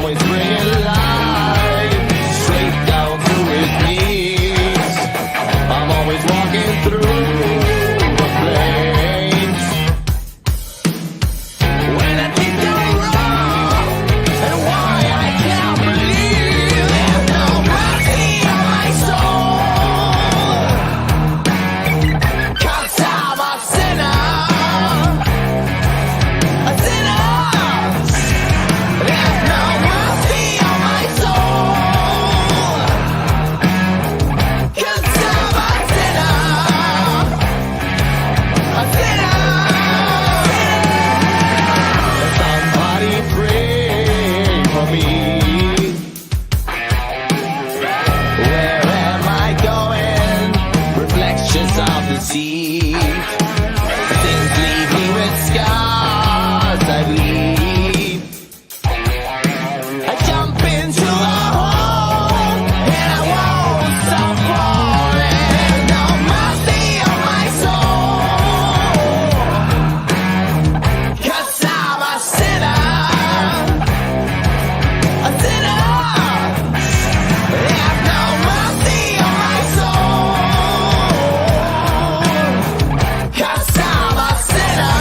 always bringing light straight down to his knees. I'm always walking through the flames. When I think I'm wrong and why I can't believe there's no mercy on my soul. 'Cause I'm a sinner. A sinner. There's no mercy on my soul. 'Cause I'm a sinner. A sinner. Somebody pray for me. Where am I going? Reflections of the sea. Things leave me with scars, I bleed. I jump into a hole and I won't stop falling. No mercy on my soul. 'Cause I'm a sinner. A sinner. There's no mercy on my soul. 'Cause I'm a sinner.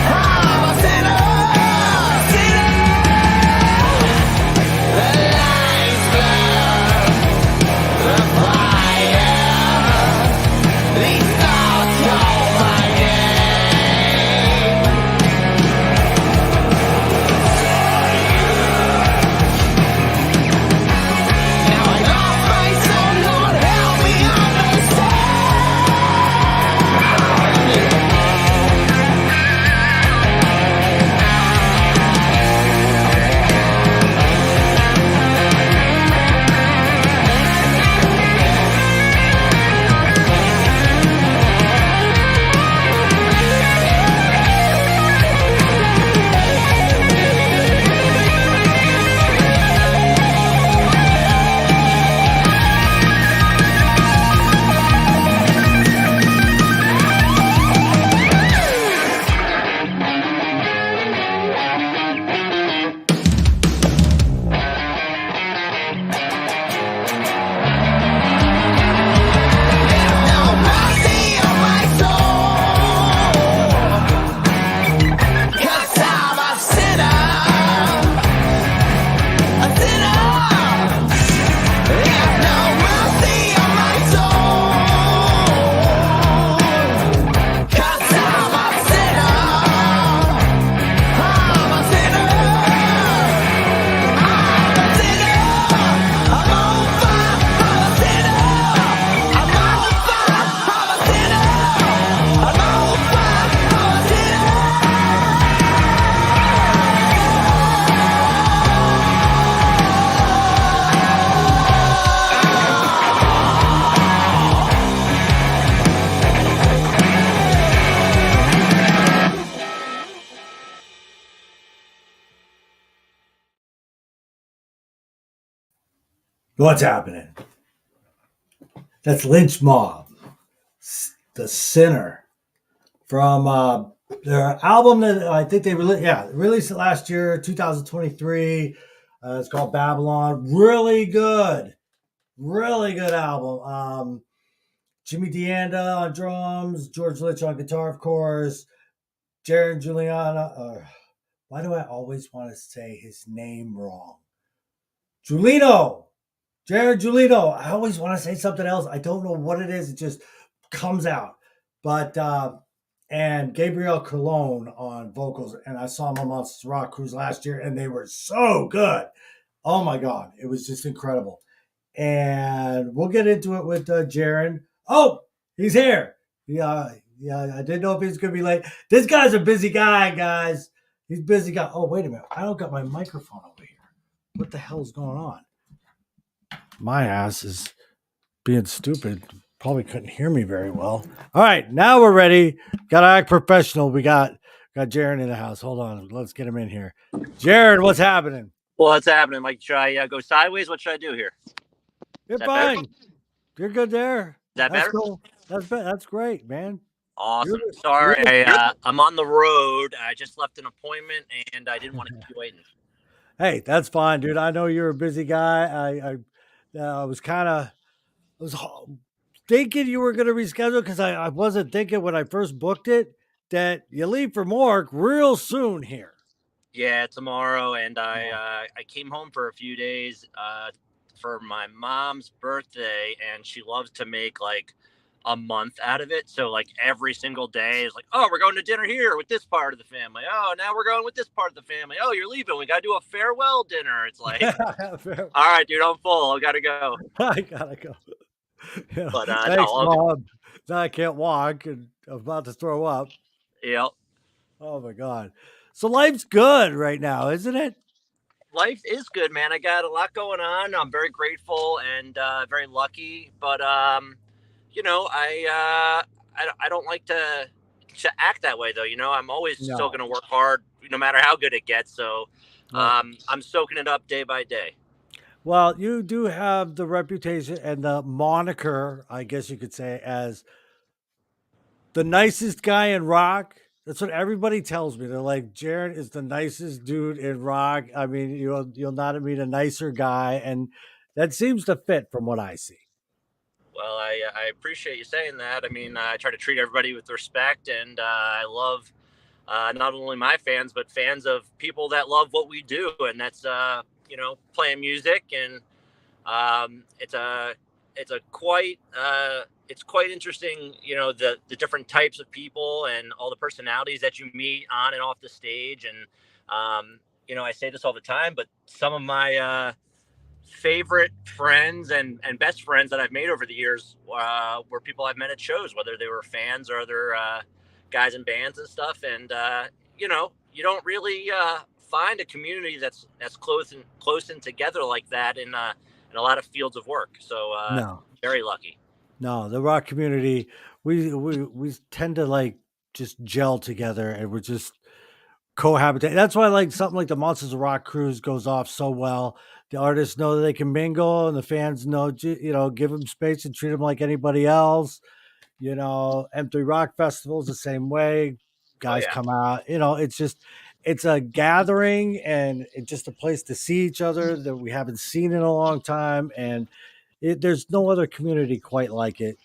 I'm a sinner. Sinner. The lines blur. The fire. These thoughts call my name. Now I lost my soul, Lord, help me no mercy on my soul. 'Cause I'm a sinner. A sinner. There's no mercy on my soul. 'Cause I'm a sinner. I'm a sinner. I'm a sinner. I'm on fire. I'm a sinner. I'm on fire. I'm a sinner. I'm on fire. I'm a sinner. What's happening? That's Lynch Mob, The Sinner, from their album that I think they released it last year, 2023. It's called Babylon. Really good album. Jimmy DeAnda on drums, George Litch on guitar, of course. Jaron Gulino. Why do I always want to say his name wrong? Gulino. Jaron Gulino. I always want to say something else. I don't know what it is. It just comes out. But and Gabriel Colon on vocals. And I saw them on Rock Cruise last year, and they were so good. Oh my God. It was just incredible. And we'll get into it with Jaron. Oh, he's here. Yeah, I didn't know if he was going to be late. This guy's a busy guy, guys. He's a busy guy. Oh, wait a minute. I don't got my microphone over here. What the hell's going on? My ass is being stupid. Probably couldn't hear me very well. All right, now we're ready. Got to act professional. We got Jaron in the house. Hold on. Let's get him in here. Jaron, what's happening? What's happening, Mike? Should I go sideways? What should I do here? You're fine. Better? You're good there. Is that better? Cool. That's great, man. Awesome. Sorry, I'm on the road. I just left an appointment, and I didn't want to keep you waiting. Hey, that's fine, dude. I know you're a busy guy. I was kind of I was thinking you were going to reschedule because I wasn't thinking when I first booked it that you leave for Mork real soon here. Yeah, tomorrow, and Oh. I came home for a few days for my mom's birthday, and she loves to make like a month out of it. So like every single day is like, oh, we're going to dinner here with this part of the family. Oh, now we're going with this part of the family. Oh, you're leaving. We got to do a farewell dinner. It's like, Fair. all right, dude, I'm full. I got to go. I gotta go. But no, Thanks, all good. Mom. Now I can't walk and I'm about to throw up. Yeah. Oh my god. So life's good right now, isn't it? Life is good, man. I got a lot going on. I'm very grateful and very lucky. But I don't like to act that way though. I'm always still No. going to work hard, no matter how good it gets. So Right. I'm soaking it up day by day. Well, you do have the reputation and the moniker, I guess you could say, as the nicest guy in rock. That's what everybody tells me. They're like, Jared is the nicest dude in rock. I mean, you'll not meet a nicer guy, and that seems to fit from what I see. Well, I appreciate you saying that. I mean, I try to treat everybody with respect, and I love not only my fans, but fans of people that love what we do, and that's playing music. And it's a quite it's quite interesting, the different types of people and all the personalities that you meet on and off the stage. And I say this all the time, but some of my favorite friends and best friends that I've made over the years were people I've met at shows, whether they were fans or other guys in bands and stuff. And you don't really find a community that's close and together like that in a lot of fields of work. So No, very lucky. no, the rock community, we tend to like just gel together, and we're just cohabitate. That's why like something like the Monsters of Rock cruise goes off so well. The artists know that they can mingle, and the fans know, give them space and treat them like anybody else. Empty Rock Festival's the same way. Oh Guys yeah, come out. It's a gathering and it's just a place to see each other that we haven't seen in a long time. And there's no other community quite like it,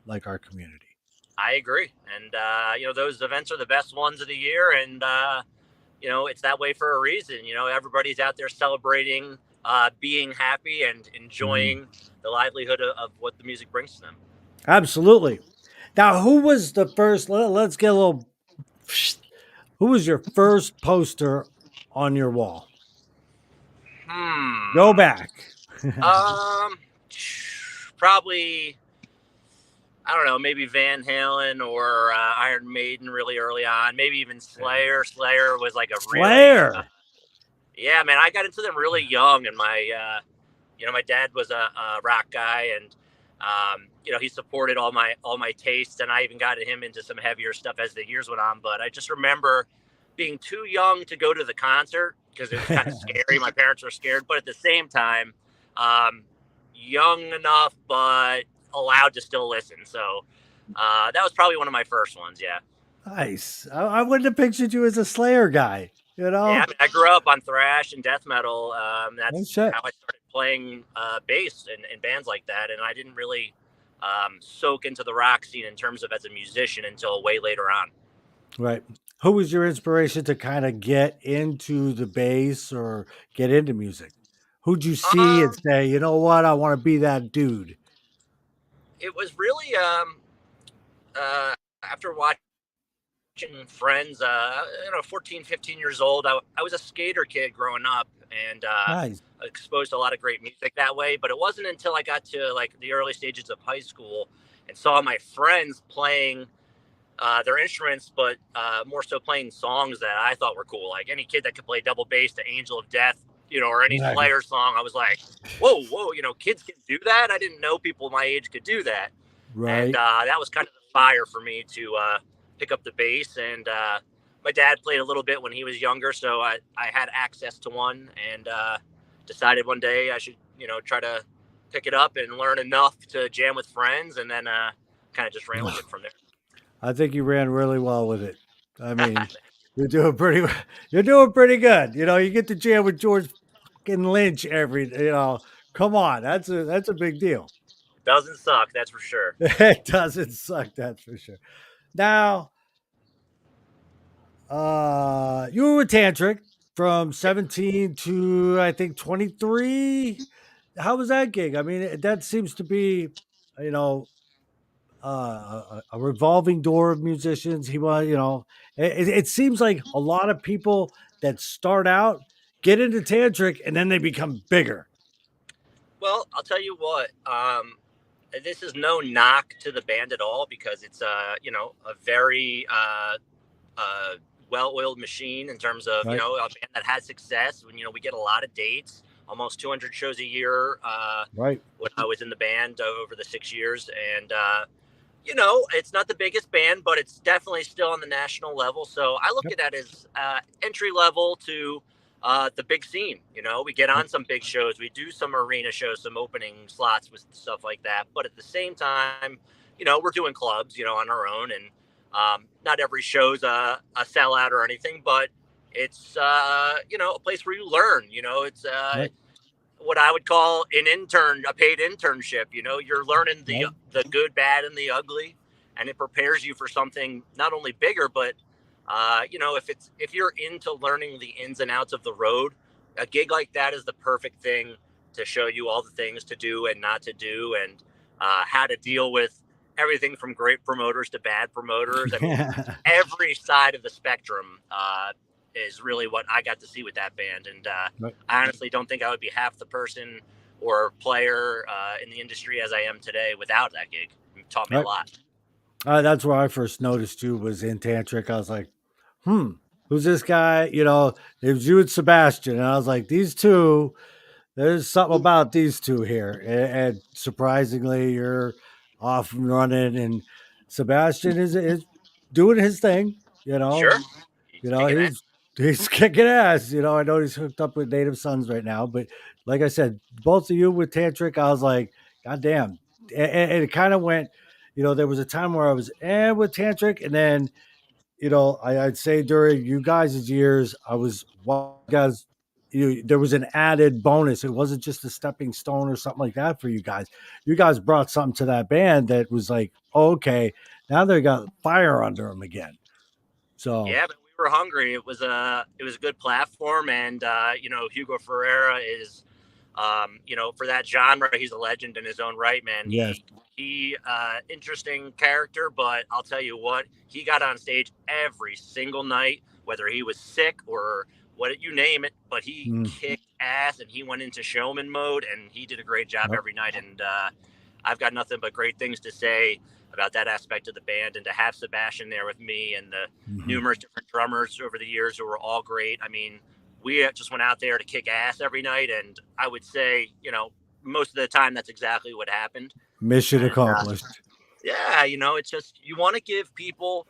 like our community. I agree. And those events are the best ones of the year, and it's that way for a reason. Everybody's out there celebrating, being happy, and Mhm. enjoying the livelihood of what the music brings to them. Absolutely. Now, who was the first? Let's get a little. Who was your first poster on your wall? Go Hmm. back. Um. Probably, I don't know, maybe Van Halen or Iron Maiden really early on. Maybe even Slayer. Slayer was like a really, Slayer. yeah, man. I got into them really young, and my dad was a rock guy, and he supported all my tastes, and I even got him into some heavier stuff as the years went on. But I just remember being too young to go to the concert because it was kind of scary. My parents were scared, but at the same time, um, young enough but allowed to still listen. So that was probably one of my first ones. Yeah. Nice. I wouldn't have pictured you as a Slayer guy. You Yeah, know? I mean, I grew up on thrash and death metal. No That's shit. how I started playing bass in bands like that, and I didn't really soak into the rock scene in terms of as a musician until way later on. Right. Who was your inspiration to kind of get into the bass or get into music? Who'd you see and Um, say, you know what, I want to be that dude? it was really after watching friends, 14, 15 years old. I was a skater kid growing up, and Nice. exposed to a lot of great music that way. But it wasn't until I got to like the early stages of high school and saw my friends playing their instruments, but more so playing songs that I thought were cool. Like any kid that could play double bass to Angel of Death, or any Right. Slayer song, I was like, whoa, whoa, kids can do that. I didn't know people my age could do that. And Right. that was kind of the fire for me to pick up the bass. And my dad played a little bit when he was younger, so I had access to one, and decided one day I should, try to pick it up and learn enough to jam with friends, and then kind of just ran with it from there. I think you ran really well with it. I mean, You're doing pretty. You're doing pretty good. You know, you get to jam with George fucking Lynch every. You know, come on, that's a big deal. Doesn't suck, that's for sure. It doesn't suck, that's for sure. Now, you were with Tantric from 17 to I think 23. How was that gig? I mean, that seems to be, you know, a revolving door of musicians. He was, you know, it seems like a lot of people that start out get into tantric and then they become bigger. Well, I'll tell you what. This is no knock to the band at all because it's a very uh, well-oiled machine in terms of Right, a band that has success. When we get a lot of dates, almost 200 shows a year. right. When I was in the band over the 6 years, and it's not the biggest band, but it's definitely still on the national level. So I look Yep, at that as entry level to the big scene. We get yep. on some big shows, we do some arena shows, some opening slots with stuff like that. But at the same time, we're doing clubs, on our own, and not every show's a sellout or anything, but it's a place where you learn. It's Right, what I would call a paid internship. You're learning the right. the good, bad, and the ugly, and it prepares you for something not only bigger, but if you're into learning the ins and outs of the road, a gig like that is the perfect thing to show you all the things to do and not to do, and how to deal with everything from great promoters to bad promoters. I mean, every side of the spectrum is really what I got to see with that band. And Right, I honestly don't think I would be half the person or player in the industry as I am today without that gig. It taught me a right. lot. That's where I first noticed you was in tantric. I was like, hmm, who's this guy? You know, it was you and Sebastian. And I was like, these two, there's something about these two here. And surprisingly, you're off and running, and Sebastian is doing his thing. You know, Sure. He's kicking ass. he's kicking ass. You know, I know he's hooked up with Native Sons right now, but like I said, both of you with Tantric, I was like, God damn. And it kind of went, you know, there was a time where I was with Tantric, and then, you know, I'd say during you guys' years, I was well, guys. There was an added bonus. It wasn't just a stepping stone or something like that for you guys. You guys brought something to that band that was like, oh, okay, now they got fire under them again. So Yeah, but we were hungry. It was a good platform, and Hugo Ferreira is, for that genre, he's a legend in his own right, man. yes, He interesting character, but I'll tell you what, he got on stage every single night, whether he was sick or what you name it. But he mm, kicked ass, and he went into showman mode, and he did a great job yep, every night. And I've got nothing but great things to say about that aspect of the band, and to have Sebastian there with me and the mhm. numerous different drummers over the years who were all great. I mean, we just went out there to kick ass every night, and I would say, most of the time that's exactly what happened. Mission And accomplished. yeah, it's just you want to give people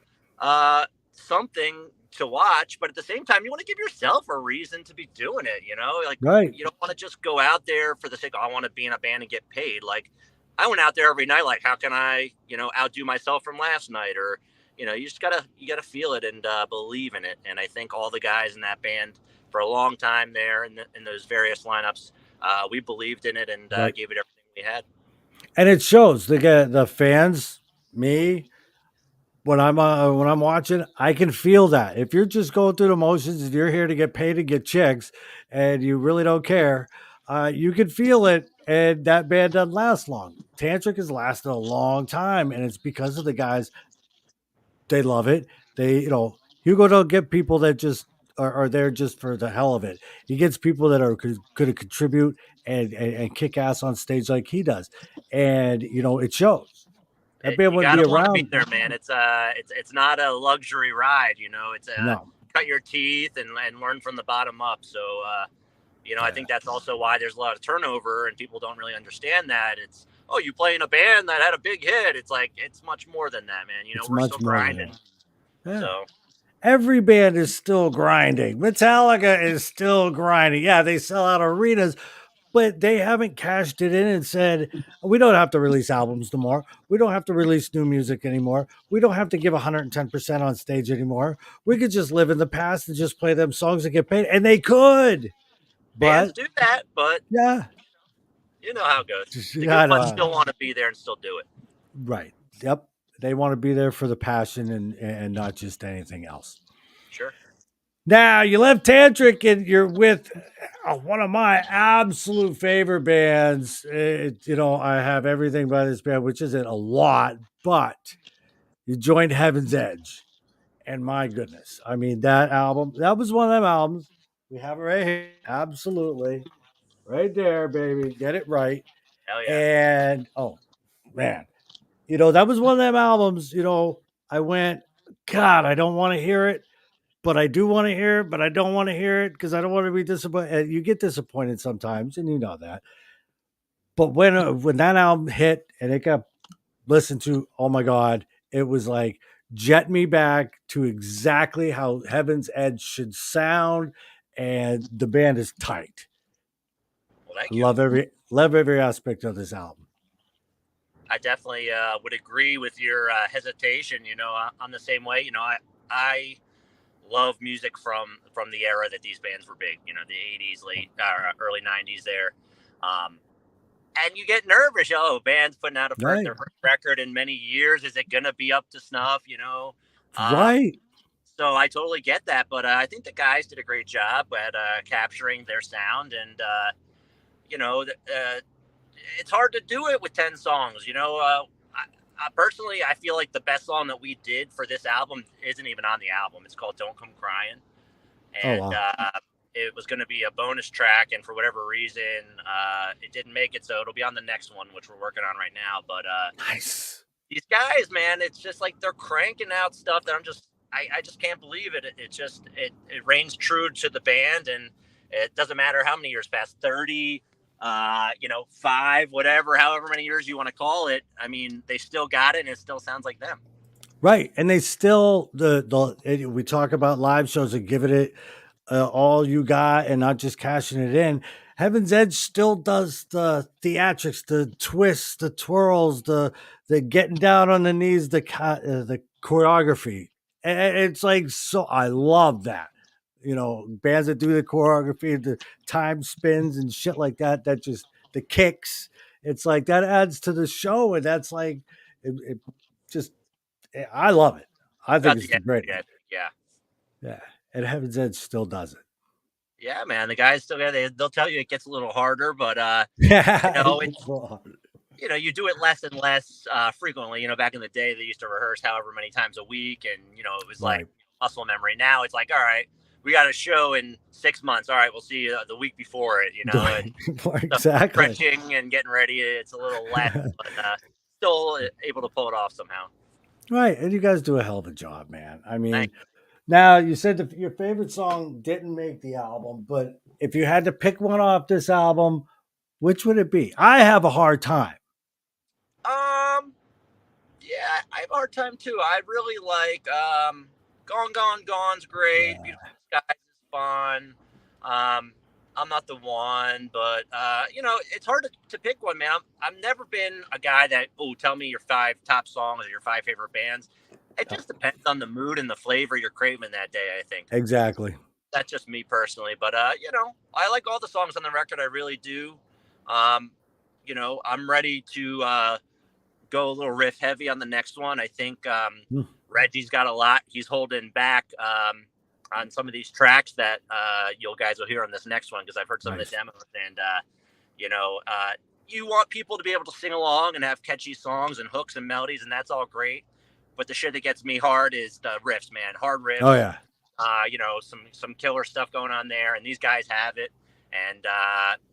something to watch, but at the same time, you want to give yourself a reason to be doing it. Like Right. you don't want to just go out there for the sake of I want to be in a band and get paid. Like I went out there every night, like how can I, outdo myself from last night, or you gotta feel it and believe in it. And I think all the guys in that band for a long time there in those various lineups, we believed in it and Right. gave it everything we had. And it shows the fans, me, when I'm watching, I can feel that. If you're just going through the motions and you're here to get paid and get chicks and you really don't care, you can feel it. And that band doesn't last long. Tantric has lasted a long time, and it's because of the guys. They love it. They, you know, Hugo don't get people that just are there just for the hell of it. He gets people that are going to contribute and kick ass on stage like he does, and you know it shows. That band You wouldn't be gotta want to be around. there, man. It's not a luxury ride. It's No, cut your teeth and learn from the bottom up. So I yeah, think that's also why there's a lot of turnover and people don't really understand that. It's you play in a band that had a big hit. It's like it's much more than that, man. it's We're still much more than grinding. that. Yeah. So Every band is still grinding. Metallica is still grinding. Yeah, they sell out arenas, but they haven't cashed it in and said, we don't have to release albums anymore. We don't have to release new music anymore. We don't have to give 110% on stage anymore. We could just live in the past and just play them songs and get paid. And they could. Bands But do that, but yeah, you know how it goes. The good I ones know. still want to be there and still do it. Right. Yep. They want to be there for the passion and not just anything else. Sure. Now you left Tantric and you're with one of my absolute favorite bands. I have everything by this band, which isn't a lot, but you joined Heaven's Edge. And my goodness, I mean, that was one of them albums. We have it right here. Absolutely. Right there, baby. Get it right. Hell yeah. And oh, man. That was one of them albums, I went, God, I don't want to hear it, but I do want to hear it, but I don't want to hear it because I don't want to be disappointed. You get disappointed sometimes, and you know that. But when that album hit and it got listened to, oh my God, it was like jet me back to exactly how Heaven's Edge should sound, and the band is tight. Well, thank you. Love every aspect of this album. I definitely would agree with your hesitation. I'm the same way. I love music from the era that these bands were big. The '80s, late early '90s. There, and you get nervous. Band's putting out Right. their first record in many years. Is it gonna be up to snuff? Right. So I totally get that, but I think the guys did a great job at capturing their sound, and it's hard to do it with 10 songs. Personally, I feel like the best song that we did for this album isn't even on the album. It's called "Don't Come Crying," and wow. it was going to be a bonus track, and for whatever reason, it didn't make it. So it'll be on the next one, which we're working on right now. But Nice. these guys, man, it's just like they're cranking out stuff that I just can't believe it. It reigns true to the band, and it doesn't matter how many years pass, 30, 5, whatever, however many years you want to call it. I mean, they still got it, and it still sounds like them. Right. And they still, we talk about live shows and giving it all you got and not just cashing it in. Heaven's Edge still does the theatrics, the twists, the twirls, the getting down on the knees, the choreography. And it's like, so I love that. Bands that do the choreography, the time spins and shit like that, the kicks. It's like that adds to the show. And that's like, it just, I love it. I think Got it's the great. yeah. Yeah. And Heaven's Edge still does it. Yeah, man. The guys still got it. They'll tell you it gets a little harder, but Yeah. you do it less and less frequently. Back in the day, they used to rehearse however many times a week, and it was like muscle memory. Now it's like, all right, we got a show in 6 months. All right, we'll see you the week before it. Exactly. Stretching and getting ready. It's a little less, but still able to pull it off somehow. Right, and you guys do a hell of a job, man. I mean, now you said your favorite song didn't make the album, but if you had to pick one off this album, which would it be? I have a hard time. Yeah, I have a hard time too. I really like Gone, Gone, Gone's great. Yeah. Beautiful Skies is fun. I'm not the one, but it's hard to pick one, man. I've never been a guy that tell me your 5 top songs or your 5 favorite bands. It just depends on the mood and the flavor you're craving that day, I think. Exactly. That's just me personally, but I like all the songs on the record. I really do. I'm ready to go a little riff heavy on the next one. I think Reggie's got a lot he's holding back on some of these tracks that you guys will hear on this next one, because I've heard some of the demos, and you want people to be able to sing along and have catchy songs and hooks and melodies, and that's all great. But the shit that gets me hard is the riffs, man. Hard riffs. Oh yeah. Some killer stuff going on there, and these guys have it. And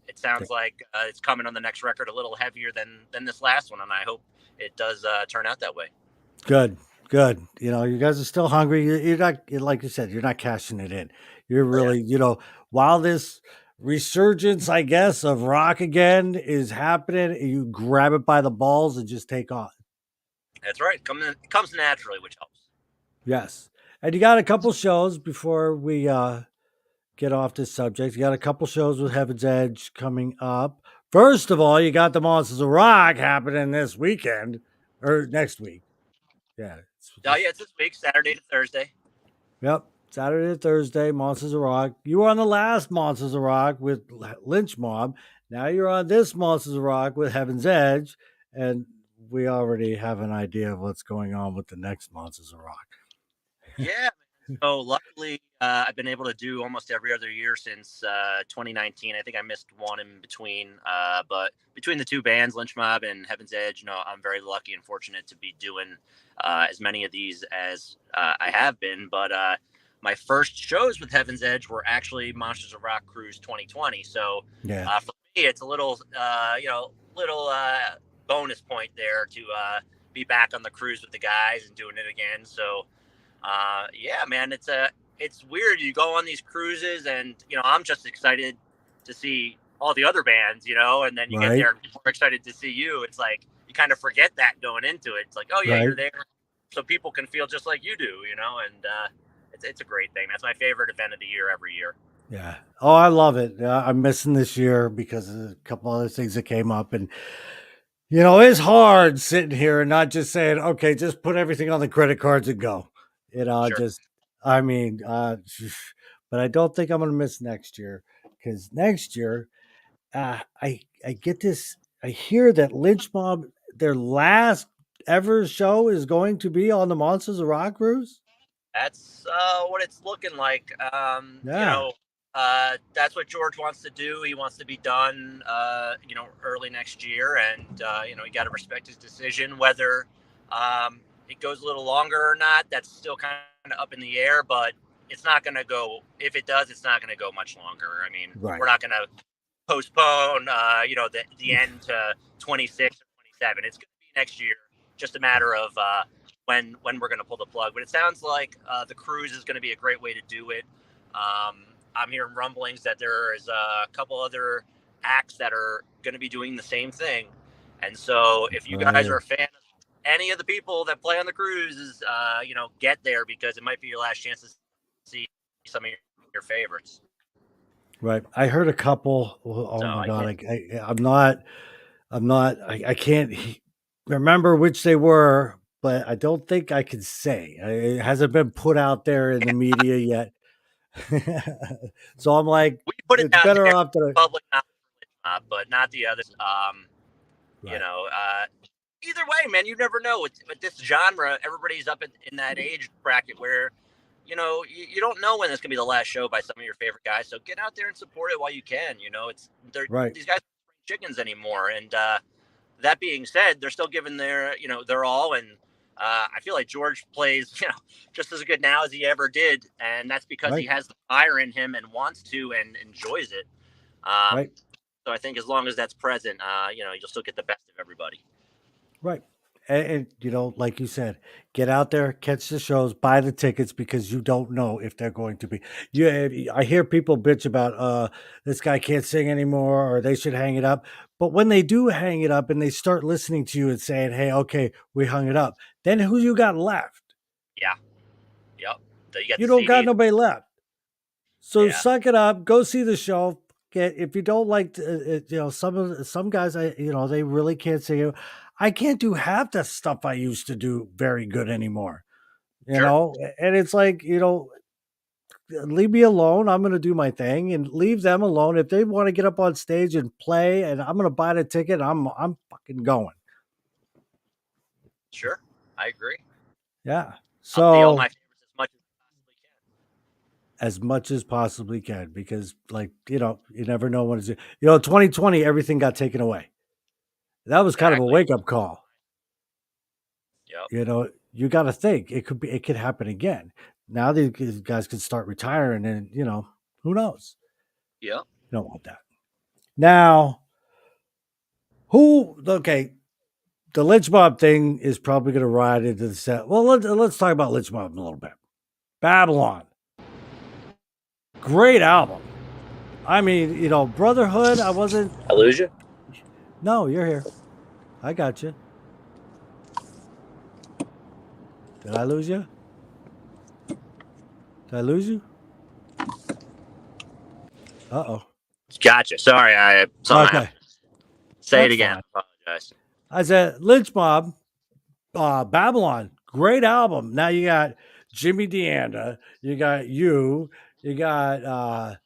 it sounds like it's coming on the next record a little heavier than this last one, and I hope it does turn out that way. Good. You guys are still hungry. You're not, like you said, you're not cashing it in. You're really, while this resurgence, I guess, of rock again is happening, you grab it by the balls and just take off. That's right. It comes naturally, which helps. Yes. And you got a couple shows before we get off this subject. You got a couple shows with Heaven's Edge coming up. First of all, you got the Monsters of Rock happening this weekend or next week. Yeah. Oh yeah, it's this week, Saturday to Thursday. Yep. Saturday to Thursday, Monsters of Rock. You were on the last Monsters of Rock with Lynch Mob. Now you're on this Monsters of Rock with Heaven's Edge. And we already have an idea of what's going on with the next Monsters of Rock. Yeah. So luckily, I've been able to do almost every other year since 2019. I think I missed one in between, but between the two bands, Lynch Mob and Heaven's Edge, I'm very lucky and fortunate to be doing as many of these as I have been. But my first shows with Heaven's Edge were actually Monsters of Rock Cruise 2020. So Yeah. for me, it's a little, little bonus point there to be back on the cruise with the guys and doing it again. So. Yeah, man, it's weird. You go on these cruises, and I'm just excited to see all the other bands, and then you get there and people are excited to see you. It's like you kind of forget that going into it. It's like, oh yeah, you're there, so people can feel just like you do, and it's a great thing. That's my favorite event of the year every year. Yeah. Oh, I love it. I'm missing this year because of a couple other things that came up, and it's hard sitting here and not just saying, okay, just put everything on the credit cards and go. Sure. I mean, but I don't think I'm going to miss next year because next year, I get this. I hear that Lynch Mob, their last ever show is going to be on the Monsters of Rock cruise. That's what it's looking like. Yeah. That's what George wants to do. He wants to be done, early next year, and you got to respect his decision. Whether it goes a little longer or not, that's still kind of up in the air. But it's not going to go. If it does, it's not going to go much longer. I mean, we're not going to postpone, the end to 26 or 27. It's going to be next year. Just a matter of when we're going to pull the plug. But it sounds like the cruise is going to be a great way to do it. I'm hearing rumblings that there is a couple other acts that are going to be doing the same thing. And so if you guys are a fan of any of the people that play on the cruises, get there because it might be your last chance to see some of your favorites. Right. I heard a couple. Oh so my God. I can't remember which they were, but I don't think I can say. It hasn't been put out there in the media yet. So I'm like, we put it it's better off to public, but not the others. Either way, man, you never know. With this genre, everybody's up in that age bracket where, you don't know when it's gonna be the last show by some of your favorite guys. So get out there and support it while you can. These guys aren't chickens anymore. And that being said, they're still giving their all. And I feel like George plays just as good now as he ever did, and that's because he has the fire in him and wants to and enjoys it. So I think as long as that's present, you'll still get the best of everybody. Right. And like you said, get out there, catch the shows, buy the tickets because you don't know if they're going to be. I hear people bitch about this guy can't sing anymore or they should hang it up. But when they do hang it up and they start listening to you and saying, hey, okay, we hung it up, then who you got left? Yeah. Yep. You don't got nobody left. So suck it up, go see the show. If you don't like, some guys, they really can't sing. I can't do half the stuff I used to do very good anymore, and it's like, leave me alone. I'm going to do my thing and leave them alone. If they want to get up on stage and play and I'm going to buy the ticket, I'm fucking going. Sure. I agree. Yeah. So I'll see all my favorites as much as possibly can, because you never know when it's, 2020, everything got taken away. That was kind of a wake up call. Yep. You got to think it could happen again. Now these guys can start retiring, and who knows? Yeah, you don't want that. Now, the Lynch Mob thing is probably going to ride into the set. Well, let's talk about Lynch Mob a little bit. Babylon, great album. I mean, Brotherhood. I lose you? No, you're here. I got you. Did I lose you? Did I lose you? Uh-oh. Gotcha. Sorry, I something happened. Okay. Say it That's again. fine. I apologize. I said Lynch Mob, Babylon, great album. Now you got Jimmy DeAnda, you got you got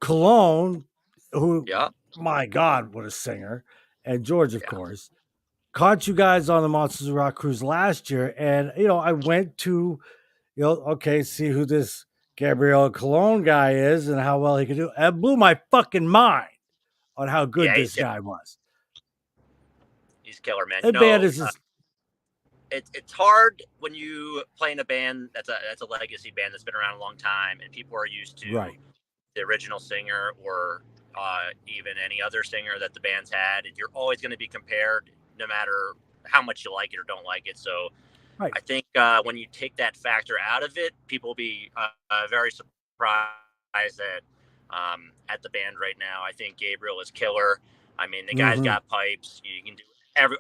Cologne, who, Yeah. my God, what a singer, and George, of Yeah. course. Caught you guys on the Monsters of Rock cruise last year, and I went to, okay, see who this Gabriel Cologne guy is and how well he could do. It blew my fucking mind on how good Yeah. this guy was. He's killer, man. That band is just It's hard when you play in a band that's a legacy band that's been around a long time, and people are used to right. the original singer or even any other singer that the band's had, and you're always going to be compared, no matter how much you like it or don't like it. So Right. I think when you take that factor out of it, people will be very surprised at the band right now. I think Gabriel is killer. I mean, the guy's Mm-hmm. got pipes. You can do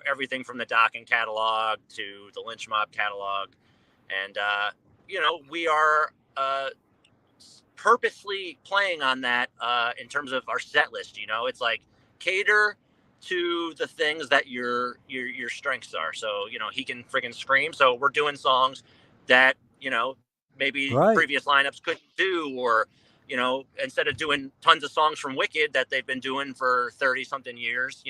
everything from the Docking catalog to the Lynch Mob catalog, and we are purposely playing on that in terms of our set list. It's like cater to the things that your strengths are. So he can friggin' scream. So we're doing songs that maybe Right. previous lineups couldn't do, or instead of doing tons of songs from Wicked that they've been doing for 30 something years,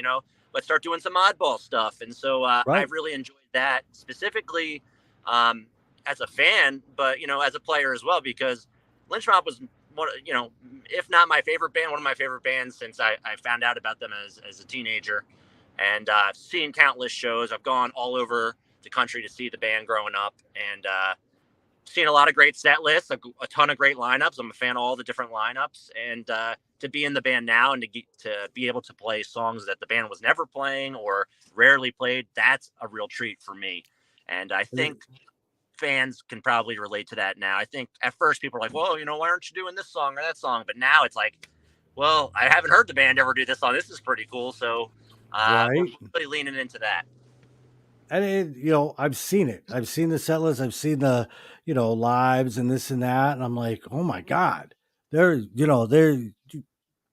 let's start doing some oddball stuff. And so Right. I've really enjoyed that specifically as a fan, but as a player as well, because Lynch Mob was one, if not my favorite band, one of my favorite bands since I found out about them as a teenager. And I've seen countless shows. I've gone all over the country to see the band growing up, and seen a lot of great set lists, a ton of great lineups. I'm a fan of all the different lineups, and to be in the band now and to be able to play songs that the band was never playing or rarely played, that's a real treat for me. And I think fans can probably relate to that now. I think at first people are like, well, why aren't you doing this song or that song? But now it's like, well, I haven't heard the band ever do this song. This is pretty cool. So we're Right. really leaning into that. And I've seen it. I've seen the set list. I've seen the, lives and this and that. And I'm like, oh my God. They're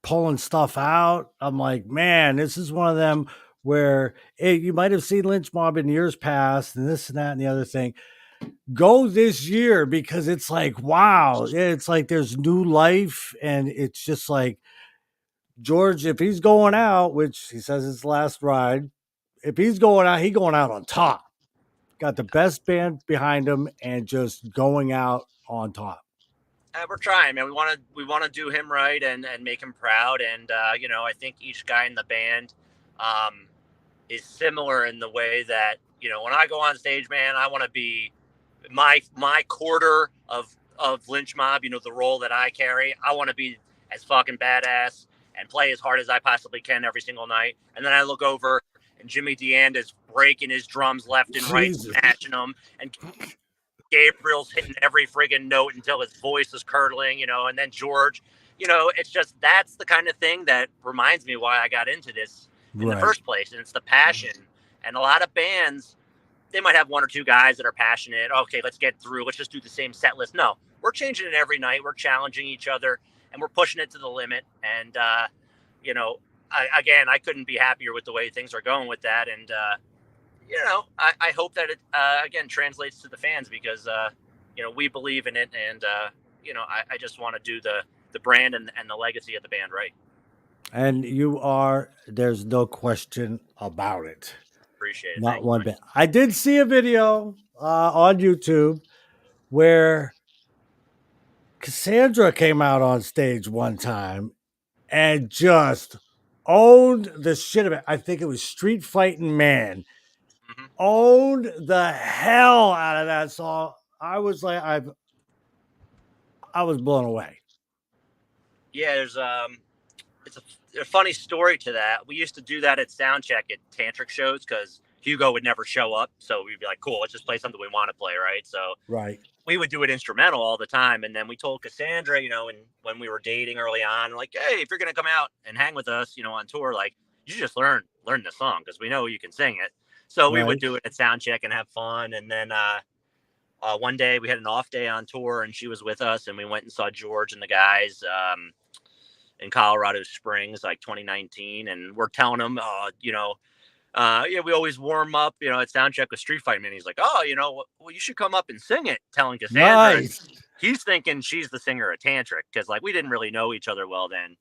pulling stuff out. I'm like, man, this is one of them where you might have seen Lynch Mob in years past and this and that and the other thing. Go this year because it's like, wow, it's like there's new life. And it's just like George, if he's going out, which he says it's the last ride, if he's going out, he's going out on top. Got the best band behind him and just going out on top. We're trying, man. We want to do him right and make him proud. And I think each guy in the band is similar in the way that when I go on stage, man, I want to be my quarter of Lynch Mob. The role that I carry. I want to be as fucking badass and play as hard as I possibly can every single night. And then I look over and Jimmy DeAnda is breaking his drums left and right, Jesus. smashing them, and Gabriel's hitting every friggin' note until his voice is curdling, and then George, it's just that's the kind of thing that reminds me why I got into this in the Right. first place. And it's the passion. And a lot of bands, they might have one or two guys that are passionate. Okay, let's get through. Let's just do the same set list. No, we're changing it every night. We're challenging each other and we're pushing it to the limit. And, I couldn't be happier with the way things are going with that. And, I hope that it, again, translates to the fans because, we believe in it. And, I just want to do the brand and the legacy of the band right. And there's no question about it. Appreciate it. Not Thank one you. bit. I did see a video on YouTube where Cassandra came out on stage one time and just owned the shit of it. I think it was Street Fighting Man. Mm-hmm. Owned the hell out of that song. I was like, I was blown away. Yeah, there's it's a funny story to that. We used to do that at soundcheck at tantric shows because Hugo would never show up, so we'd be like, "Cool, let's just play something we want to play, right?" So Right. we would do it instrumental all the time, and then we told Cassandra, and when we were dating early on, like, "Hey, if you're gonna come out and hang with us, on tour, like, you should just learn the song because we know you can sing it." So we would do it at soundcheck and have fun, and then one day we had an off day on tour, and she was with us, and we went and saw George and the guys. in Colorado Springs, like 2019, and we're telling him, yeah, we always warm up, at soundcheck with Street Fight Man. He's like, oh, well, you should come up and sing it, telling Cassandra. Nice. And he's thinking she's the singer of Tantric because, like, we didn't really know each other well then.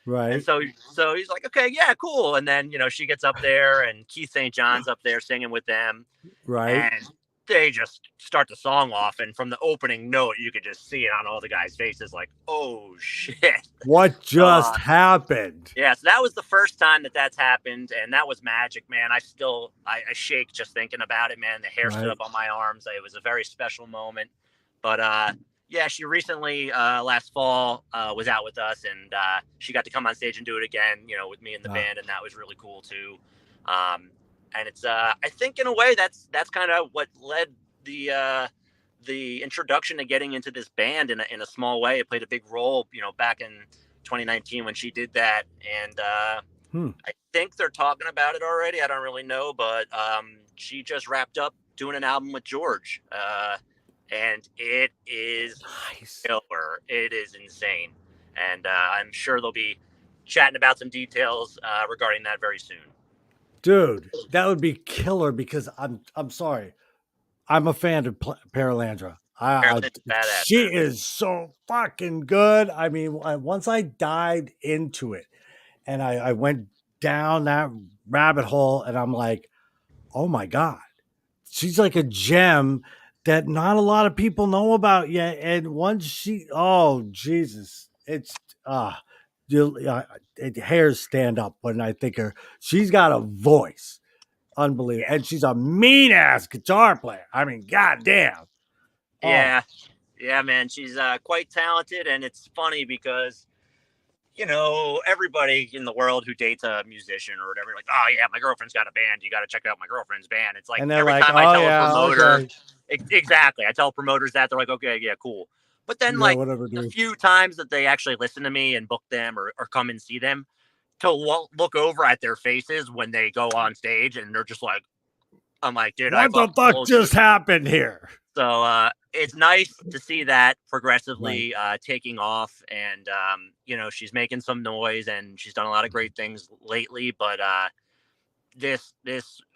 Right. And so he's like, okay, yeah, cool. And then, she gets up there and Keith St. John's up there singing with them. Right. And they just start the song off. And from the opening note, you could just see it on all the guys' faces like, oh, shit. What just happened? Yeah, so that was the first time that's happened. And that was magic, man. I shake just thinking about it, man. The hair stood up on my arms. It was a very special moment. But, yeah, she recently, last fall, was out with us, and she got to come on stage and do it again, with me in the band, and that was really cool, too. And it's, I think, in a way, that's kind of what led the introduction to getting into this band in a small way. It played a big role, back in 2019 when she did that, and I think they're talking about it already. I don't really know, but she just wrapped up doing an album with George, and it is killer. It is insane. And I'm sure they'll be chatting about some details regarding that very soon. Dude, that would be killer because I'm sorry. I'm a fan of Paralandra. She is so fucking good. I mean, once I dived into it and I went down that rabbit hole and I'm like, oh my God, she's like a gem that not a lot of people know about yet. And once oh Jesus, it's hairs stand up when I think her. She's got a voice, unbelievable, and she's a mean ass guitar player. I mean, goddamn. Yeah, man, she's quite talented, and it's funny because everybody in the world who dates a musician or whatever, like, oh yeah, my girlfriend's got a band. You got to check out my girlfriend's band. It's like every time I tell a promoter, exactly. I tell promoters that, they're like, okay, yeah, cool. But then a few times that they actually listen to me and book them or come and see them, to look over at their faces when they go on stage and they're just like, I'm like, dude, what the fuck just happened here? So it's nice to see that progressively taking off, and she's making some noise, and she's done a lot of great things lately. But this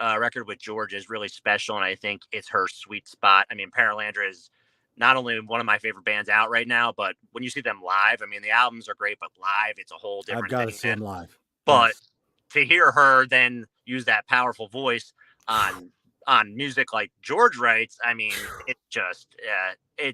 record with George is really special, and I think it's her sweet spot. I mean, Paralandra is not only one of my favorite bands out right now, but when you see them live, I mean, the albums are great, but live, it's a whole different thing. I've got to see them live. But to hear her then use that powerful voice on music like George writes, I mean, it just they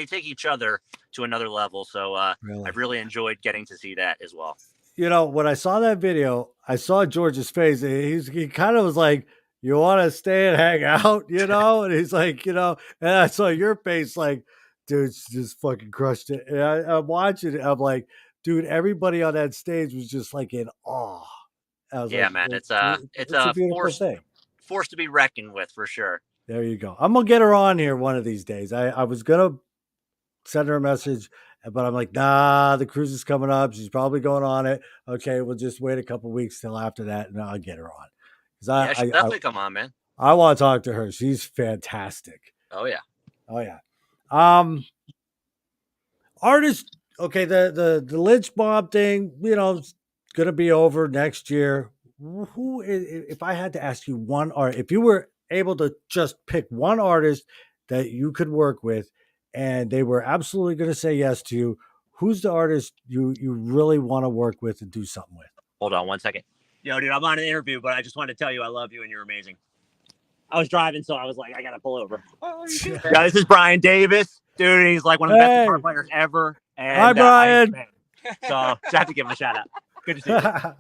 take each other to another level. So I've really enjoyed getting to see that as well. When I saw that video, I saw George's face. He kind of was like, you want to stay and hang out, and he's like, and I saw your face like, dude, just fucking crushed it. And I'm watching it. I'm like, dude, everybody on that stage was just like in awe. I was man, it's a beautiful thing. Force to be reckoned with, for sure. There you go. I'm gonna get her on here one of these days. I was gonna send her a message, but I'm like, nah, the cruise is coming up. She's probably going on it. Okay, we'll just wait a couple weeks till after that, and I'll get her on. She'll definitely come on, man. I want to talk to her. She's fantastic. Oh yeah. Artist. Okay, the Lynch Mob thing, it's gonna be over next year. Who, if I had to ask you one art, if you were able to just pick one artist that you could work with and they were absolutely going to say yes to you, who's the artist you really want to work with and do something with? Hold on 1 second. Yo, dude, I'm on an interview, but I just wanted to tell you I love you and you're amazing. I was driving, so I was like, I got to pull over. Yeah, this is Brian Davis. Dude, he's like one of the best guitar players ever. And, hi, Brian. So just have to give him a shout out. Good to see you.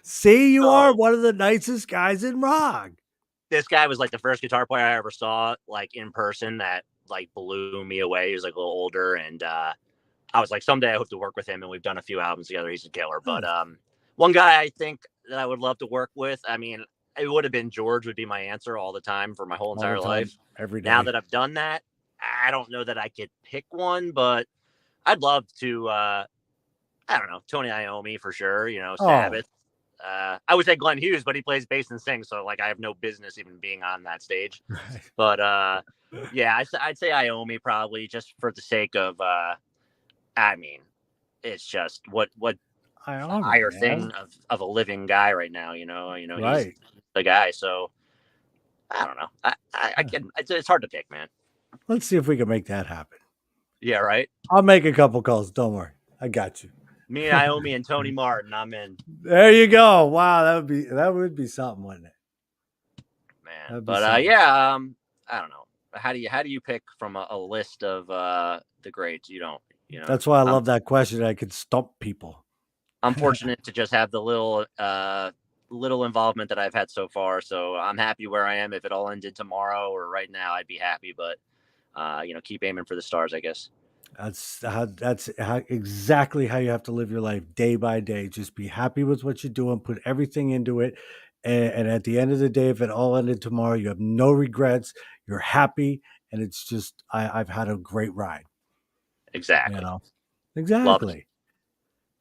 See, you are one of the nicest guys in rock. This guy was like the first guitar player I ever saw like in person that like blew me away. He was like a little older, and I was like, someday I hope to work with him, and we've done a few albums together. He's a killer. But one guy I think that I would love to work with, I mean, it would have been George would be my answer all the time for my whole entire life. Every day. Now that I've done that, I don't know that I could pick one, but I'd love to I don't know, Tony Iommi for sure, Sabbath. I would say Glenn Hughes, but he plays bass and sings, so like I have no business even being on that stage. But yeah, I'd say Iommi probably, just for the sake of I mean, it's just what Ionic, higher man. thing of a living guy right now. He's Right. the guy. So I don't know. I can. It's hard to pick, man. Let's see if we can make that happen. Yeah, right. I'll make a couple calls. Don't worry. I got you. Me, Naomi, and Tony Martin. I'm in, There you go. Wow, that would be something, wouldn't it? man. That'd be But something. yeah. I don't know. How do you pick from a list of the greats? You don't. That's why I I'm love that question. I could stump people. I'm fortunate to just have the little involvement that I've had so far. So I'm happy where I am. If it all ended tomorrow or right now, I'd be happy. But keep aiming for the stars, I guess. That's exactly how you have to live your life day by day. Just be happy with what you're doing, put everything into it. And at the end of the day, if it all ended tomorrow, you have no regrets. You're happy. And it's just, I've had a great ride, you Exactly. know? Love it. Exactly.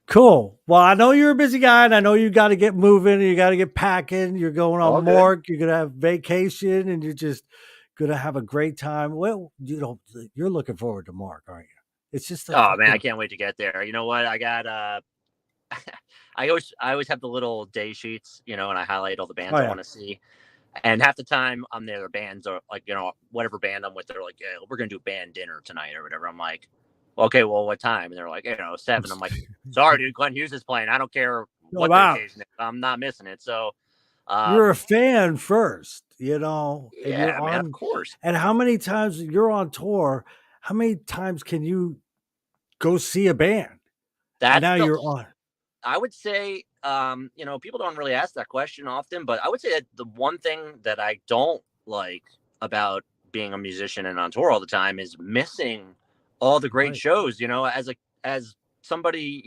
Cool. Well, I know you're a busy guy, and I know you got to get moving, and you got to get packing. You're going on All good. morgue. You're gonna have vacation, and you're just gonna have a great time. Well, you're looking forward to morgue, aren't you? It's just a Oh man, I fucking can't wait to get there. You know what? I got I always have the little day sheets, and I highlight all the bands oh I yeah, want to see. And half the time I'm there, the bands are like, whatever band I'm with, they're like, yeah, we're gonna do band dinner tonight or whatever. I'm like, okay, well, what time? And they're like, 7. I'm like, sorry, dude, Glenn Hughes is playing. I don't care no what the doubt. occasion is. I'm not missing it. So, You're a um, fan first, and you're yeah, man, of on. course. And how many times you're on tour? How many times can you go see a band? And That's now the you're on. I would say, people don't really ask that question often, but I would say that the one thing that I don't like about being a musician and on tour all the time is missing all the great Right. shows. As somebody,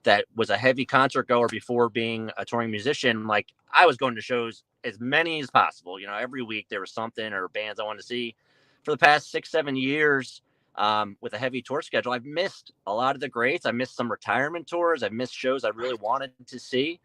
that was a heavy concert goer before being a touring musician, like I was going to shows as many as possible. Every week there was something or bands I wanted to see. For the past 6-7 years, with a heavy tour schedule, I've missed a lot of the greats. I missed some retirement tours. I've missed shows I really wanted to see.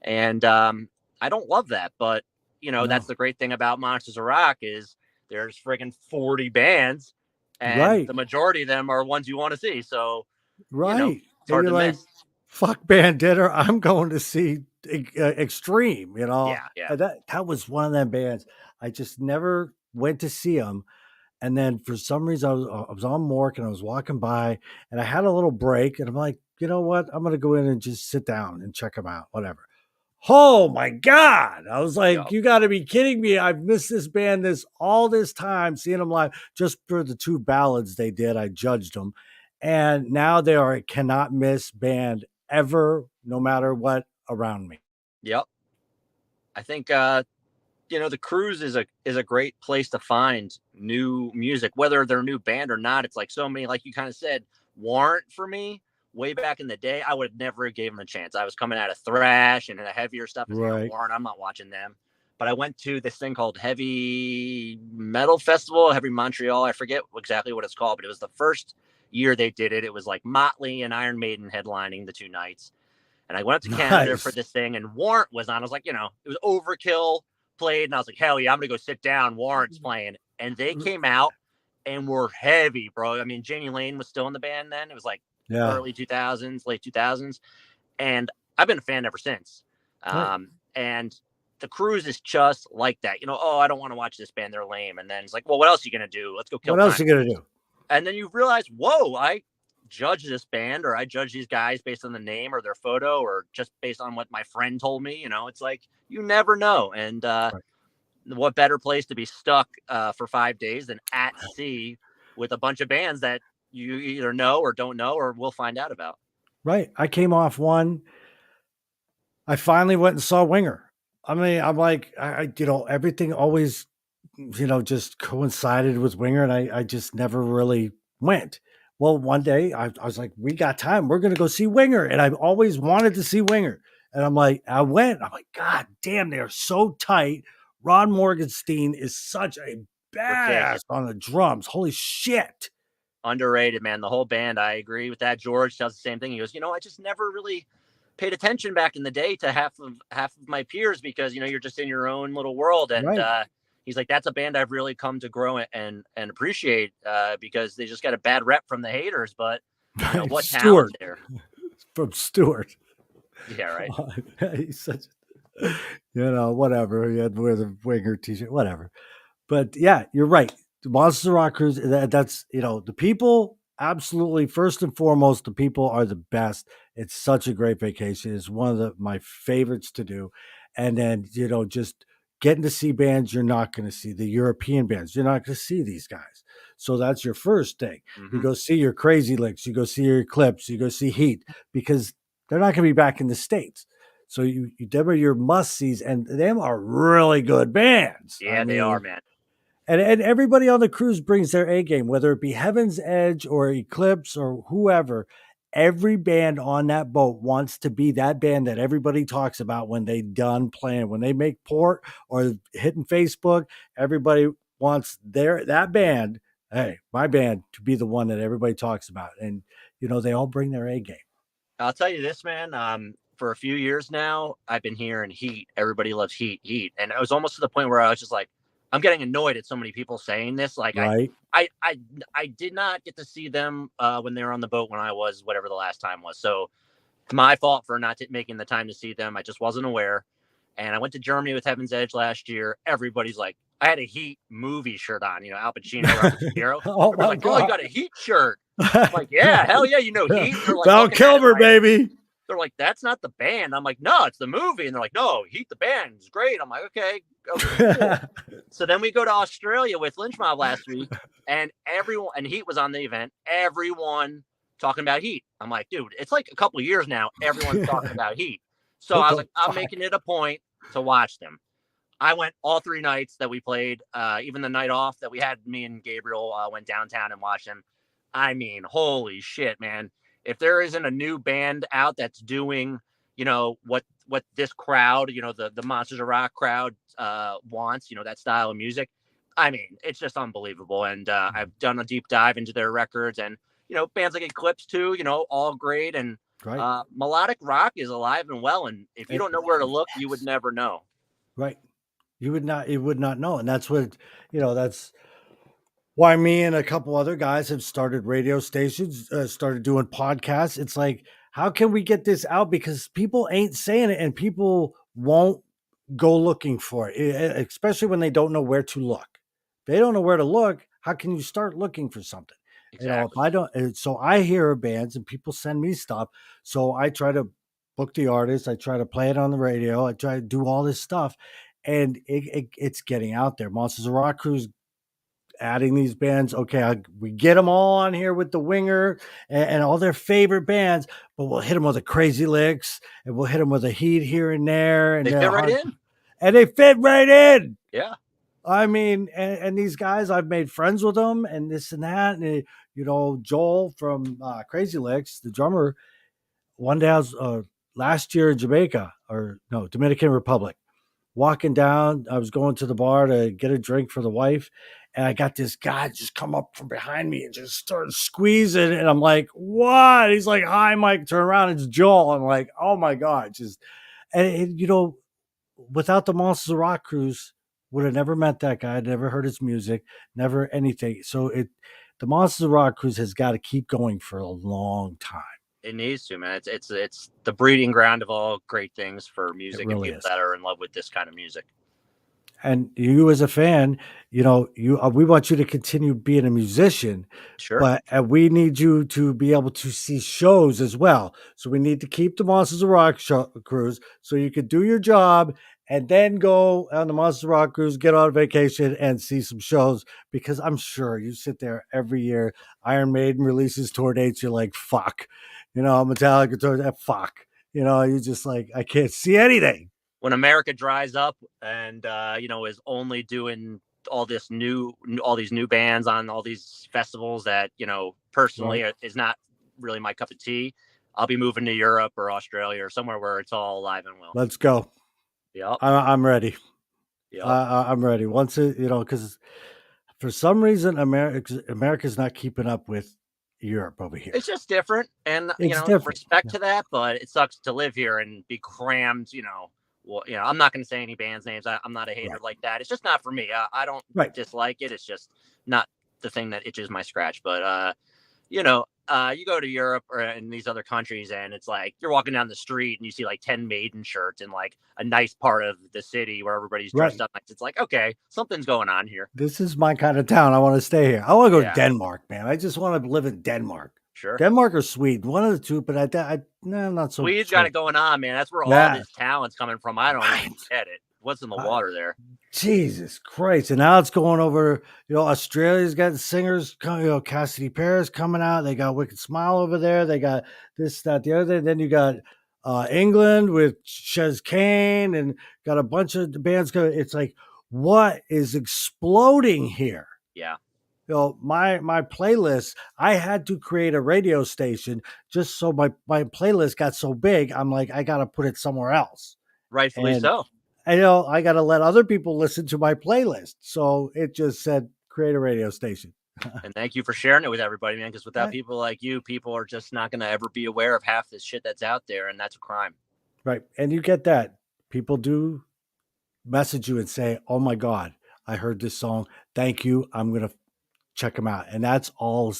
And I don't love that. But, that's No. the great thing about Monsters of Rock is there's friggin' 40 bands and Right. the majority of them are ones you want to see. So, Right. it's And hard you're to like, miss. fuck Bandana. I'm going to see Extreme, Yeah. Yeah. And that was one of them bands. I just never went to see them. And then for some reason, I was on Mork and I was walking by and I had a little break. And I'm like, you know what? I'm going to go in and just sit down and check them out, whatever. Oh my God. I was like, Yo. you got to be kidding me. I've missed this band all this time, seeing them live just for the 2 ballads they did. I judged them. And now they are a cannot miss band ever, no matter what around me. Yep. I think, the cruise is a great place to find new music, whether they're a new band or not. It's like so many, like you kind of said, Warrant for me way back in the day, I would have never gave them a chance. I was coming out of thrash and the heavier stuff. Is Right. Warrant, I'm not watching them. But I went to this thing called Heavy Metal Festival, Heavy Montreal. I forget exactly what it's called, but it was the first year they did it. It was like Motley and Iron Maiden headlining the 2 nights. And I went up to Canada for Nice. this thing, and Warrant was on. I was like, it was Overkill played, and I was like, hell yeah, I'm gonna go sit down. Warrant's playing, and they came out and were heavy, bro. I mean, Jamie Lane was still in the band then. It was like Yeah. early 2000s, late 2000s, and I've been a fan ever since. Right. And the cruise is just like that. I don't want to watch this band; they're lame. And then it's like, well, what else are you gonna do? Let's go kill What else time. you going to do? And then you realize, whoa, I judge this band or I judge these guys based on the name or their photo or just based on what my friend told me. It's like you never know. And Right. what better place to be stuck for 5 days than at sea with a bunch of bands that you either know or don't know or will find out about. Right. I came off one. I finally went and saw Winger. I mean, I'm like, everything always, just coincided with Winger, and I just never really went. Well, one day I was like, we got time. We're going to go see Winger. And I've always wanted to see Winger. And I went. I'm like, God damn, they're so tight. Ron Morgenstein is such a badass Ridiculous. on the drums. Holy shit. Underrated, man. The whole band. I agree with that. George does the same thing. He goes, I just never really paid attention back in the day to half of my peers because you're just in your own little world. And Right. he's like, that's a band I've really come to grow and appreciate because they just got a bad rep from the haters. But What Stewart talent there. from Stewart. Yeah, right. He's such, whatever. He had to wear the winger t-shirt, whatever. But yeah, you're right. The Monsters of Rock Cruise, that's, the people, absolutely, first and foremost, the people are the best. It's such a great vacation. It's one of my favorites to do. And then, just getting to see bands you're not going to see, the European bands. You're not going to see these guys. So that's your first thing. You go see your Crazy Licks, you go see your Eclipse, you go see Heat, because they're not going to be back in the States. So them are your must-sees, and them are really good bands. Yeah, they are, man. And everybody on the cruise brings their A game, whether it be Heavens Edge or Eclipse or whoever. Every band on that boat wants to be that band that everybody talks about when they done playing. When they make port or hitting Facebook, everybody wants that band, hey, my band, to be the one that everybody talks about. And, they all bring their A game. I'll tell you this, man. For a few years now, I've been hearing Heat. Everybody loves Heat, Heat. And it was almost to the point where I was just like, I'm getting annoyed at so many people saying this. Like, right. I did not get to see them when they were on the boat when I was whatever the last time was. So it's my fault for not making the time to see them. I just wasn't aware. And I went to Germany with Heaven's Edge last year. Everybody's like, I had a Heat movie shirt on, Al Pacino, Robert De Niro. Oh, my like, God. oh, you got a Heat shirt. I'm like, yeah, hell yeah, Heat. They're like, Val Kilmer, baby. They're like, that's not the band. I'm like, no, it's the movie. And they're like, no, Heat the band is great. I'm like, okay cool. So then we go to Australia with Lynch Mob last week, and everyone, and Heat was on the event. Everyone talking about Heat. I'm like, dude, it's like a couple of years now. Everyone's talking about Heat. So I was like, I'm making it a point to watch them. I went all 3 nights that we played, even the night off that we had. Me and Gabriel went downtown and watched them. I mean, holy shit, man. If there isn't a new band out that's doing, what this crowd, the Monsters of Rock crowd wants, that style of music, I mean, it's just unbelievable. And I've done a deep dive into their records, and, bands like Eclipse too, all great. And right. Melodic rock is alive and well. And if you don't know where to look, you would never know. Right. You would not know. And that's what, that's why me and a couple other guys have started radio stations, started doing podcasts. It's like, how can we get this out? Because people ain't saying it, and people won't go looking for it, especially when they don't know where to look. If they don't know where to look, how can you start looking for something? Exactly. If I don't, so I hear bands and people send me stuff. So I try to book the artist. I try to play it on the radio. I try to do all this stuff, and it's getting out there. Monsters of Rock Cruise adding these bands. Okay, we get them all on here with the winger and all their favorite bands, but we'll hit them with the Crazy Licks, and we'll hit them with a Heat here and there, and they fit right in. And they fit right in. Yeah. I mean, and these guys, I've made friends with them, and this and that, and Joel from Crazy Licks, the drummer. One day I was last year in Dominican Republic. Walking down, I was going to the bar to get a drink for the wife, and I got this guy just come up from behind me and just started squeezing, and I'm like, what? He's like, hi, Mike. Turn around, it's Joel. I'm like, oh my God. Without the Monsters of Rock Cruise, would have never met that guy, never heard his music, never anything. So the Monsters of Rock Cruise has got to keep going for a long time. It needs to, man. It's the breeding ground of all great things for music, really and people that are in love with this kind of music. And you, as a fan, we want you to continue being a musician, sure, but we need you to be able to see shows as well. So we need to keep the Monsters of Rock Cruise so you could do your job and then go on the Monsters of Rock Cruise, get on vacation, and see some shows. Because I'm sure you sit there every year. Iron Maiden releases tour dates. You're like, fuck. Metallica tour, fuck. You're just like, I can't see anything. When America dries up and is only doing all these new bands on all these festivals that personally is not really my cup of tea, I'll be moving to Europe or Australia or somewhere where it's all alive and well. Let's go. Yep. I'm ready. Yep. I'm ready. Once because for some reason America's not keeping up with Europe over here. It's just different, and respect to that, but it sucks to live here and be crammed. Well, I'm not going to say any bands' names. I'm not a hater like that. It's just not for me. I don't dislike it. It's just not the thing that itches my scratch. But you go to Europe or in these other countries, and it's like you're walking down the street and you see like 10 Maiden shirts in like a nice part of the city where everybody's dressed Right. up. It's like, okay, something's going on here. This is my kind of town. I want to stay here. I want to go to Yeah. Denmark, man. I just want to live in Denmark. Sure. Denmark or Sweden, one of the two. But I'm not so. Sweden's got it going on, man. That's where all Yeah. this talent's coming from. I don't even get it. What's in the water there? Jesus Christ. And now it's going over, Australia's got singers, Cassidy Perry's coming out. They got Wicked Smile over there. They got this, that, the other. Then you got England with Chez Kane and got a bunch of bands going. It's like, what is exploding here? Yeah. My playlist, I had to create a radio station just so my playlist got so big. I'm like, I got to put it somewhere else. Rightfully so. I got to let other people listen to my playlist. So it just said, create a radio station. And thank you for sharing it with everybody, man. Because without people like you, people are just not going to ever be aware of half this shit that's out there. And that's a crime. Right. And you get that. People do message you and say, oh my God, I heard this song. Thank you. I'm going to check them out. And that's all.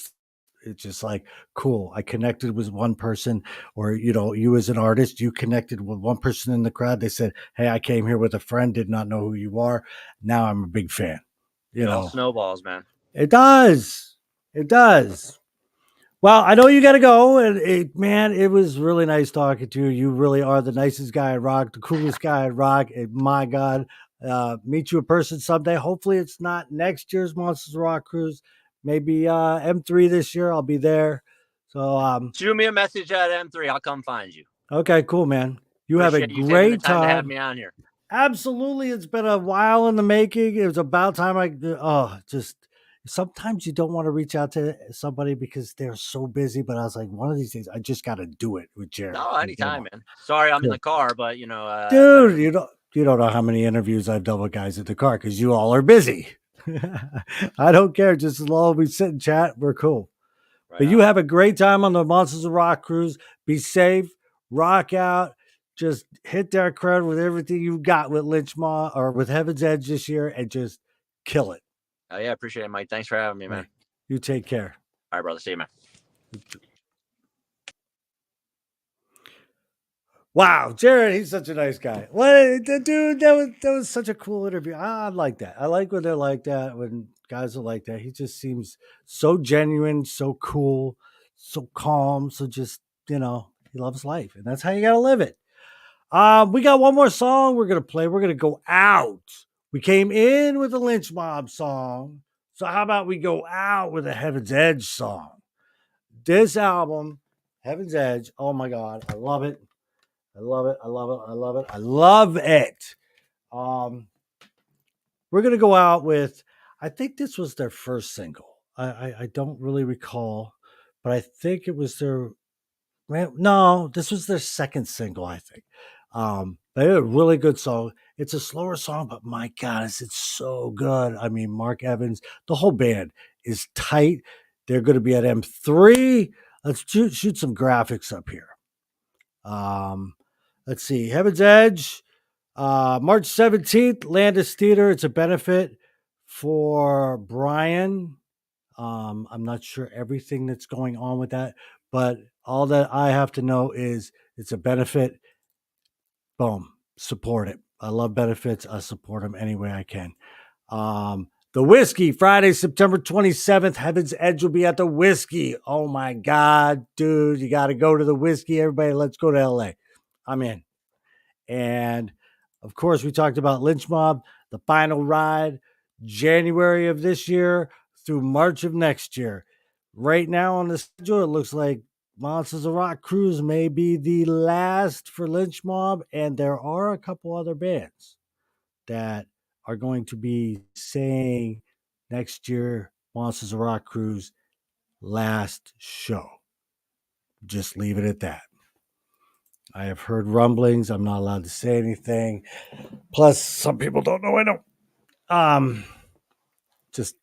It's just like, cool. I connected with one person, or, you as an artist, you connected with one person in the crowd. They said, hey, I came here with a friend, did not know who you are. Now I'm a big fan. It all snowballs, man. It does. It does. Well, I know you got to go. And it was really nice talking to you. You really are the nicest guy at rock, the coolest guy at rock. And my God, meet you in person someday. Hopefully it's not next year's Monsters of Rock cruise. Maybe M3 this year. I'll be there. So shoot me a message at M3. I'll come find you. Okay, cool, man. You have a great time. To have me on here. Absolutely. It's been a while in the making. It was about time sometimes you don't want to reach out to somebody because they're so busy, but I was like, one of these days I just got to do it with Jaron. No, anytime, man. Sorry, I'm in the car, but dude, you don't know how many interviews I've done with guys in the car because you all are busy. I don't care. Just as long as we sit and chat, we're cool. Right, but you have a great time on the Monsters of Rock cruise. Be safe, rock out, just hit that crowd with everything you got with Lynch Mob or with Heavens Edge this year and just kill it. Oh, yeah, appreciate it, Mike. Thanks for having me, man. You take care. All right, brother. See you, man. Wow, Jared, he's such a nice guy. What, dude, that was such a cool interview. I like that. I like when they're like that, when guys are like that. He just seems so genuine, so cool, so calm. So just, he loves life. And that's how you got to live it. We got one more song we're going to play. We're going to go out. We came in with a Lynch Mob song. So how about we go out with a Heaven's Edge song? This album, Heaven's Edge, oh my God, I love it. I love it. I love it. I love it. I love it. We're going to go out with, I think this was their first single. I don't really recall, but I think it was this was their second single, I think. But it's a really good song. It's a slower song, but my God, it's so good. I mean, Mark Evans, the whole band is tight. They're going to be at M3. Let's shoot some graphics up here. Let's see. Heaven's Edge, March 17th, Landis Theater. It's a benefit for Brian. I'm not sure everything that's going on with that, but all that I have to know is it's a benefit. Boom. Support it. I love benefits. I support them any way I can. The Whiskey, Friday, September 27th. Heaven's Edge will be at the Whiskey. Oh my God, dude. You got to go to the Whiskey. Everybody, let's go to LA. I'm in. And of course, we talked about Lynch Mob, the final ride, January of this year through March of next year. Right now on the schedule, it looks like Monsters of Rock Cruise may be the last for Lynch Mob, and there are a couple other bands that are going to be saying next year, Monsters of Rock Cruise, last show. Just leave it at that. I have heard rumblings. I'm not allowed to say anything. Plus, some people don't know I know. Just,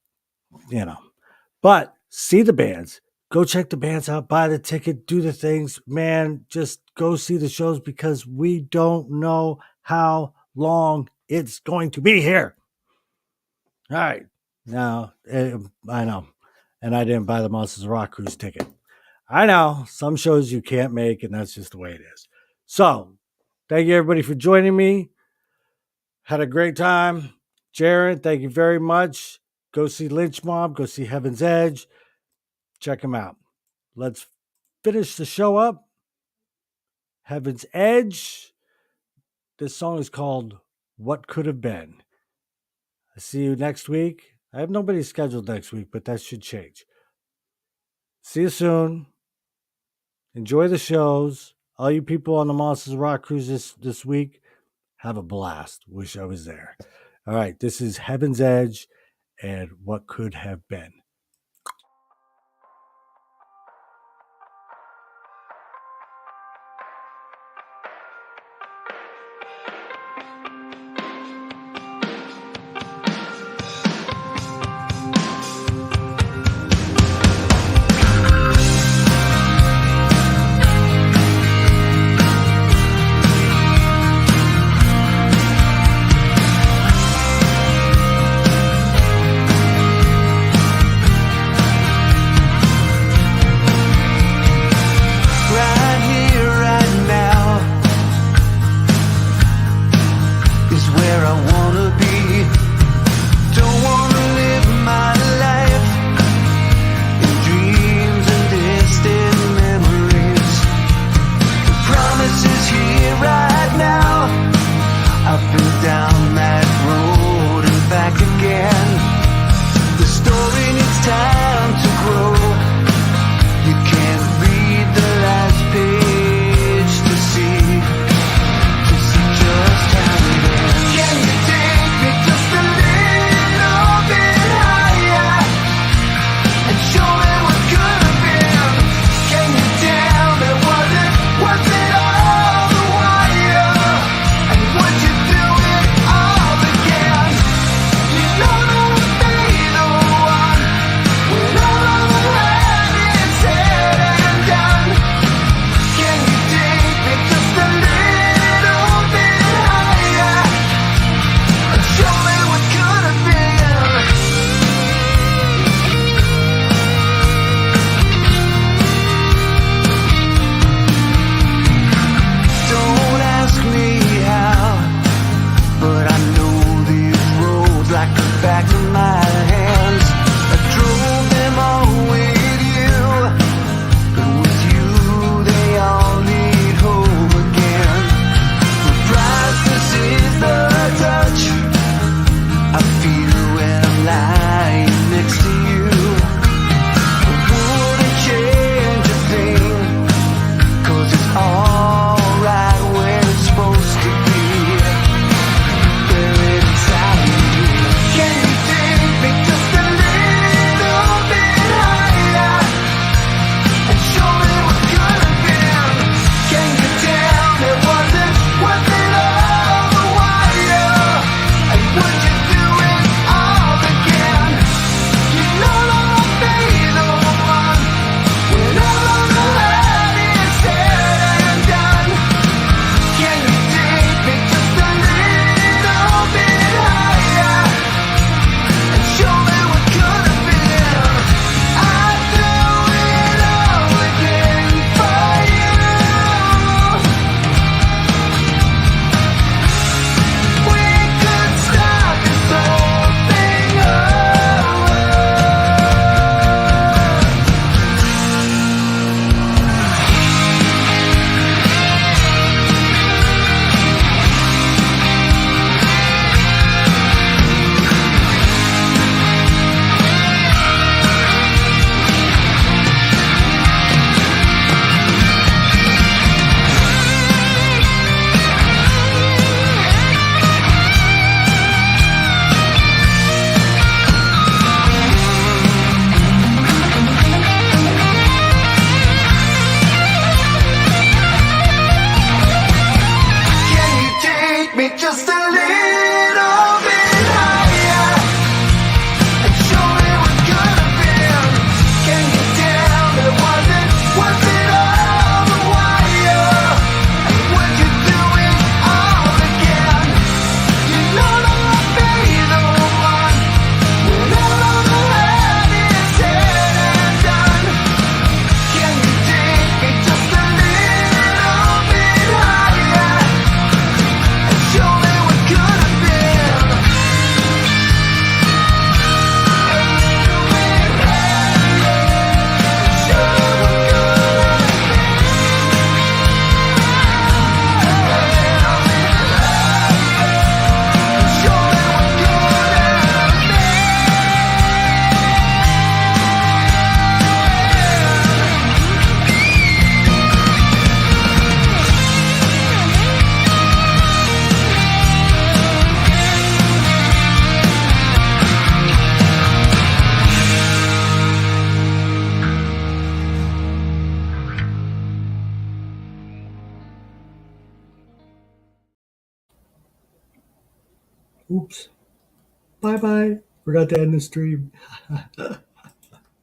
But see the bands. Go check the bands out. Buy the ticket. Do the things. Man, just go see the shows because we don't know how long it's going to be here. All right. Now, I know. and I didn't buy the Monsters of Rock cruise ticket. I know some shows you can't make, and that's just the way it is. So, thank you everybody for joining me. Had a great time. Jaron, thank you very much. Go see Lynch Mob. Go see Heavens Edge. Check them out. Let's finish the show up. Heavens Edge. This song is called What Could Have Been. I see you next week. I have nobody scheduled next week, but that should change. See you soon. Enjoy the shows. All you people on the Monsters of Rock cruise this week, have a blast. Wish I was there. All right, this is Heaven's Edge and What Could Have Been. Oops. Bye bye. Forgot to end the stream.